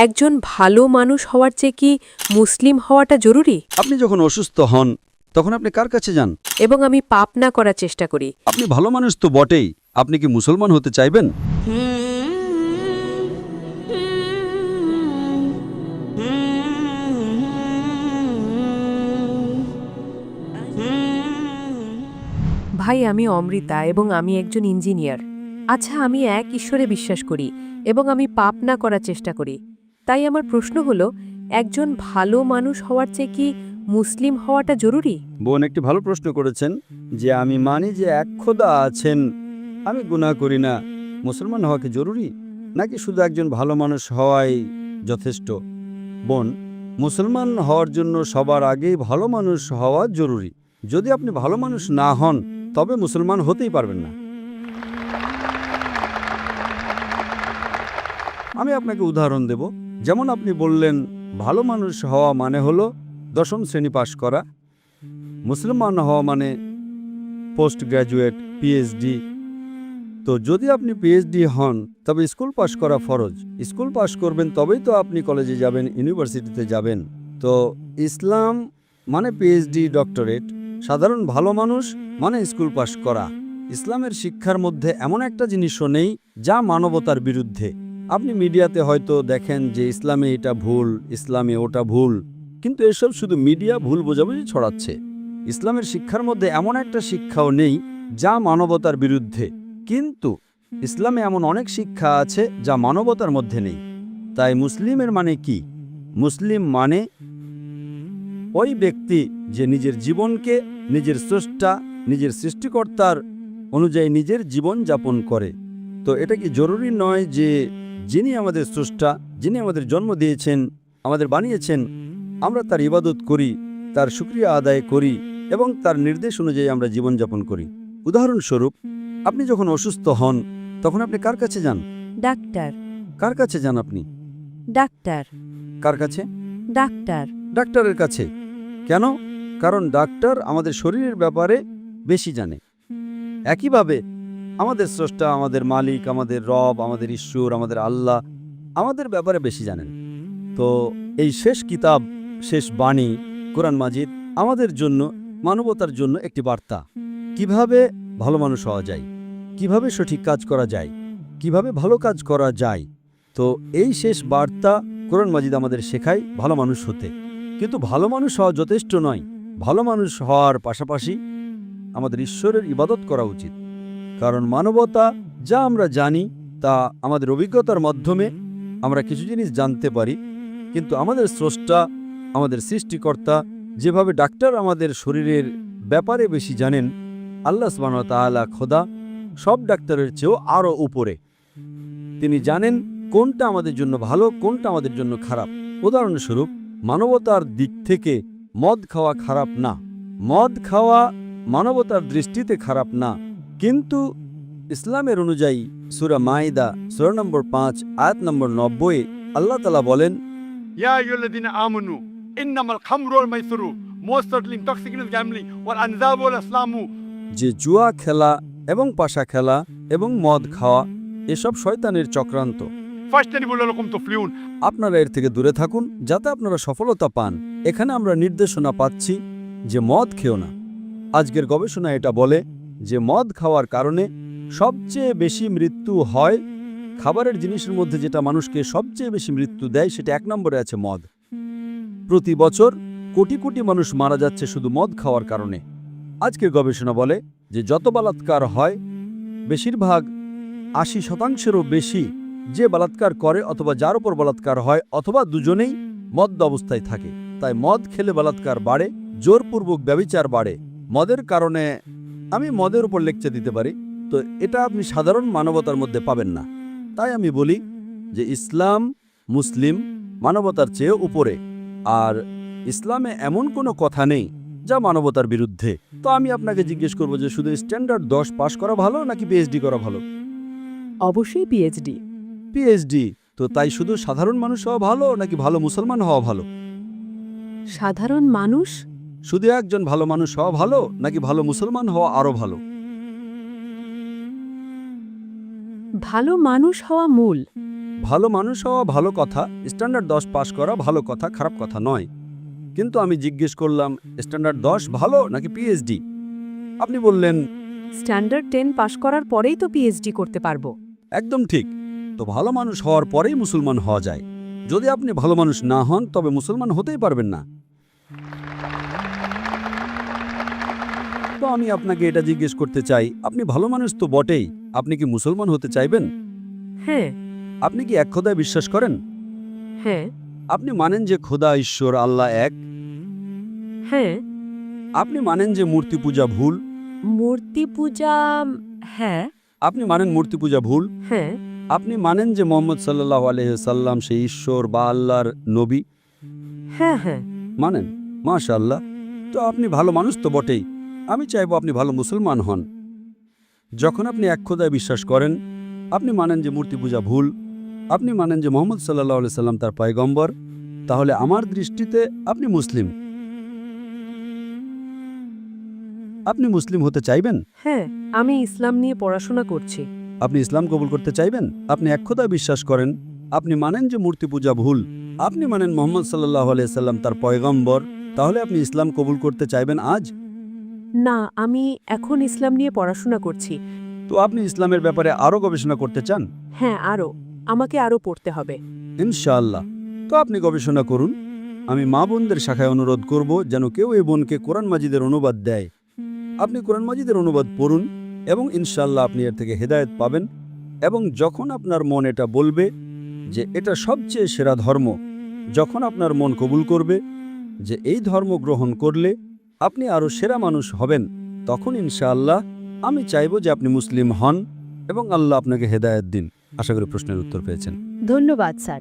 একজন ভালো মানুষ হওয়ার চেয়ে কি মুসলিম হওয়াটা জরুরি? আপনি যখন অসুস্থ হন তখন আপনি কার কাছে যান? এবং আমি পাপ না করার চেষ্টা করি। আপনি ভালো মানুষ তো বটেই, আপনি কি মুসলমান হতে চাইবেন? ভাই, আমি অমৃতা এবং আমি একজন ইঞ্জিনিয়ার। আচ্ছা, আমি এক ঈশ্বরে বিশ্বাস করি এবং আমি পাপ না করার চেষ্টা করি। তাই আমার প্রশ্ন হলো, একজন ভালো মানুষ হওয়ার চেয়ে কি মুসলিম হওয়াটা জরুরি? বোন একটি ভালো প্রশ্ন করেছেন যে আমি মানি যে এক খোদা আছেন, আমি গুনাহ করি না, মুসলমান হওয়া কি জরুরি নাকি শুধু একজন ভালো মানুষ হওয়াই যথেষ্ট? বোন, মুসলমান হওয়ার জন্য সবার আগেই ভালো মানুষ হওয়া জরুরি। যদি আপনি ভালো মানুষ না হন তবে মুসলমান হতেই পারবেন না। আমি আপনাকে উদাহরণ দেব। যেমন আপনি বললেন ভালো মানুষ হওয়া মানে হলো 10ম শ্রেণী পাশ করা, মুসলমান হওয়া মানে পোস্ট গ্র্যাজুয়েট, পিএইচডি। তো যদি আপনি পিএইচডি হন তবে স্কুল পাশ করা ফরজ। স্কুল পাশ করবেন তবেই তো আপনি কলেজে যাবেন, ইউনিভার্সিটিতে যাবেন। তো ইসলাম মানে পিএইচডি, ডক্টরেট। সাধারণ ভালো মানুষ মানে স্কুল পাশ করা। ইসলামের শিক্ষার মধ্যে এমন একটা জিনিসও নেই যা মানবতার বিরুদ্ধে। আপনি মিডিয়াতে হয়তো দেখেন যে ইসলামে এটা ভুল, ইসলামে ওটা ভুল, কিন্তু এসব শুধু মিডিয়া ভুল বোঝাবুঝি ছড়াচ্ছে। ইসলামের শিক্ষার মধ্যে এমন একটা শিক্ষাও নেই যা মানবতার বিরুদ্ধে, কিন্তু ইসলামে এমন অনেক শিক্ষা আছে যা মানবতার মধ্যে নেই। তাই মুসলিমের মানে কি? মুসলিম মানে ওই ব্যক্তি যে নিজের জীবনকে নিজের স্রষ্টা, নিজের সৃষ্টিকর্তার অনুযায়ী নিজের জীবন যাপন করে। তো এটা কি জরুরি নয় যে যিনি আমাদের স্রষ্টা, যিনি আমাদের জন্ম দিয়েছেন, আমাদের বানিয়েছেন, আমরা তার ইবাদত করি, তার শুকরিয়া আদায় করি এবং তার নির্দেশ অনুযায়ী আমরা জীবনযাপন করি? উদাহরণস্বরূপ, আপনি যখন অসুস্থ হন তখন আপনি কার কাছে যান? ডাক্তার। কার কাছে যান আপনি? ডাক্তার। কার কাছে? ডাক্তার। ডাক্তারের কাছে। কেন? কারণ ডাক্তার আমাদের শরীরের ব্যাপারে বেশি জানে। একইভাবে আমাদের স্রষ্টা, আমাদের মালিক, আমাদের রব, আমাদের ঈশ্বর, আমাদের আল্লাহ আমাদের ব্যাপারে বেশি জানেন। তো এই শেষ কিতাব, শেষ বাণী কোরআন মাজিদ আমাদের জন্য, মানবতার জন্য একটি বার্তা। কিভাবে ভালো মানুষ হওয়া যায়, কিভাবে সঠিক কাজ করা যায়, কিভাবে ভালো কাজ করা যায়। তো এই শেষ বার্তা কোরআন মাজিদ আমাদের শেখায় ভালো মানুষ হতে। কিন্তু ভালো মানুষ হওয়া যথেষ্ট নয়। ভালো মানুষ হওয়ার পাশাপাশি আমাদের ঈশ্বরের ইবাদত করা উচিত। কারণ মানবতা যা আমরা জানি তা আমাদের অভিজ্ঞতার মাধ্যমে আমরা কিছু জিনিস জানতে পারি, কিন্তু আমাদের স্রষ্টা, আমাদের সৃষ্টিকর্তা যেভাবে ডাক্তার আমাদের শরীরের ব্যাপারে বেশি জানেন, আল্লাহ সুবহানাহু ওয়া তাআলা খোদা সব ডাক্তারের চেয়েও আরও উপরে। তিনি জানেন কোনটা আমাদের জন্য ভালো, কোনটা আমাদের জন্য খারাপ। উদাহরণস্বরূপ, মানবতার দিক থেকে মদ খাওয়া খারাপ না। মদ খাওয়া মানবতার দৃষ্টিতে খারাপ না, কিন্তু ইসলামের অনুযায়ী সূরা মাইদা সূরা নম্বর 5 আয়াত নম্বর 90 আল্লাহ তাআলা বলেন, يا أيها الذين آمنوا إنما الخمر والميسر موصل للتوكسيكين الجاملي والأنزاب والأسلام যে জুয়া খেলা এবং পাশা খেলা এবং মদ খাওয়া এসব শয়তানের চক্রান্ত। فاجتنبوا لعلكم تفلحون। আপনারা এর থেকে দূরে থাকুন যাতে আপনারা সফলতা পান। এখানে আমরা নির্দেশনা পাচ্ছি যে মদ খেও না। আজকের গবেষণা এটা বলে যে মদ খাওয়ার কারণে সবচেয়ে বেশি মৃত্যু হয়। খাবারের জিনিসের মধ্যে যেটা মানুষকে সবচেয়ে বেশি মৃত্যু দেয় সেটা 1 নম্বরে আছে মদ। প্রতি বছর কোটি কোটি মানুষ মারা যাচ্ছে শুধু মদ খাওয়ার কারণে। আজকের গবেষণা বলে যে যত বলাৎকার হয় বেশিরভাগ 80%-এরও বেশি যে বলাৎকার করে অথবা যার উপর বলাৎকার হয় অথবা দুজনেই মদ্য অবস্থায় থাকে। তাই মদ খেলে বলাৎকার বাড়ে, জোরপূর্বক ব্যভিচার বাড়ে। মদের কারণে আমি মদের উপর লেকচার দিতে পারি, তো এটা আপনি সাধারণ মানবতার মধ্যে পাবেন না। তাই আমি বলি যে ইসলাম, মুসলিম মানবতার চেয়ে উপরে, আর ইসলামে এমন কোনো কথা নেই যা মানবতার বিরুদ্ধে। তো আমি আপনাকে জিজ্ঞেস করব যে শুধু স্ট্যান্ডার্ড 10 পাস করা ভালো নাকি পিএইচডি করা ভালো? অবশ্যই পিএইচডি। পিএইচডি। তো তাই শুধু সাধারণ মানুষ হওয়া ভালো নাকি ভালো মুসলমান হওয়া ভালো? সাধারণ মানুষ। শুধু একজন ভালো মানুষ হওয়া ভালো নাকি ভালো মুসলমান হওয়া আরো ভালো? ভালো মানুষ হওয়া মূল, ভালো মানুষ হওয়া ভালো কথা, স্ট্যান্ডার্ড 10 পাশ করা ভালো কথা, খারাপ কথা নয়। কিন্তু আমি জিজ্ঞেস করলাম স্ট্যান্ডার্ড 10 ভালো নাকি পিএইচডি? আপনি বললেন স্ট্যান্ডার্ড 10 পাশ করার পরেই তো পিএইচডি করতে পারবো। একদম ঠিক। তো ভালো মানুষ হওয়ার পরেই মুসলমান হওয়া যায়। যদি আপনি ভালো মানুষ না হন তবে মুসলমান হতেই পারবেন না। তো আমি আপনাকে এটা জিজ্ঞেস করতে চাই, আপনি ভালো মানুষ তো বটেই, আপনি কি মুসলমান হতে চাইবেন? হ্যাঁ। আপনি কি এক খোদায় বিশ্বাস করেন? হ্যাঁ। আপনি মানেন যে খোদা ঈশ্বর আল্লাহ এক? হ্যাঁ। আপনি মানেন যে মূর্তি পূজা ভুল? মূর্তি পূজা, হ্যাঁ। আপনি মানেন মূর্তি পূজা ভুল? হ্যাঁ। আপনি মানেন যে মোহাম্মদ সাল্লাল্লাহু আলাইহি সাল্লাম সেই ঈশ্বর বা আল্লাহর নবী? হ্যাঁ। হ্যাঁ। মানেন? মাশাআল্লাহ। তো আপনি ভালো মানুষ তো বটেই। আমি চাইবো আপনি ভালো মুসলমান হন। যখন আপনি এক খোদায় বিশ্বাস করেন, আপনি মানেন যে মূর্তি পূজা ভুল, আপনি মানেন যে মোহাম্মদ সাল্লাল্লাহু আলাইহি সাল্লাম তার পয়গম্বর, তাহলে আমার দৃষ্টিতে আপনি মুসলিম। আপনি মুসলিম হতে চাইবেন? হ্যাঁ, আমি ইসলাম নিয়ে পড়াশোনা করছি। আপনি ইসলাম কবুল করতে চাইবেন? আপনি এক খোদায় বিশ্বাস করেন, আপনি মানেন যে মূর্তি পূজা ভুল, আপনি মানেন মোহাম্মদ সাল্লাল্লাহু আলাইহি সাল্লাম তার পয়গম্বর, তাহলে আপনি ইসলাম কবুল করতে চাইবেন আজ? না, আমি এখন ইসলাম নিয়ে পড়াশোনা করছি। তো আপনি ইসলামের ব্যাপারে আরও গবেষণা করতে চান? হ্যাঁ, আমাকে আরও পড়তে হবে। ইনশাআল্লাহ। তো আপনি গবেষণা করুন। আমি মা বোনদের শাখায় অনুরোধ করব যেন কেউ এই বোনকে কোরআন মাজিদের অনুবাদ দেয়। আপনি কোরআন মাজিদের অনুবাদ পড়ুন এবং ইনশাআল্লাহ আপনি এর থেকে হেদায়েত পাবেন। এবং যখন আপনার মন এটা বলবে যে এটা সবচেয়ে সেরা ধর্ম, যখন আপনার মন কবুল করবে যে এই ধর্ম গ্রহণ করলে আপনি আরও সেরা মানুষ হবেন, তখন ইনশাআল্লাহ আমি চাইব যে আপনি মুসলিম হন এবং আল্লাহ আপনাকে হেদায়েত দিন। আশা করি প্রশ্নের উত্তর পেয়েছেন। ধন্যবাদ স্যার।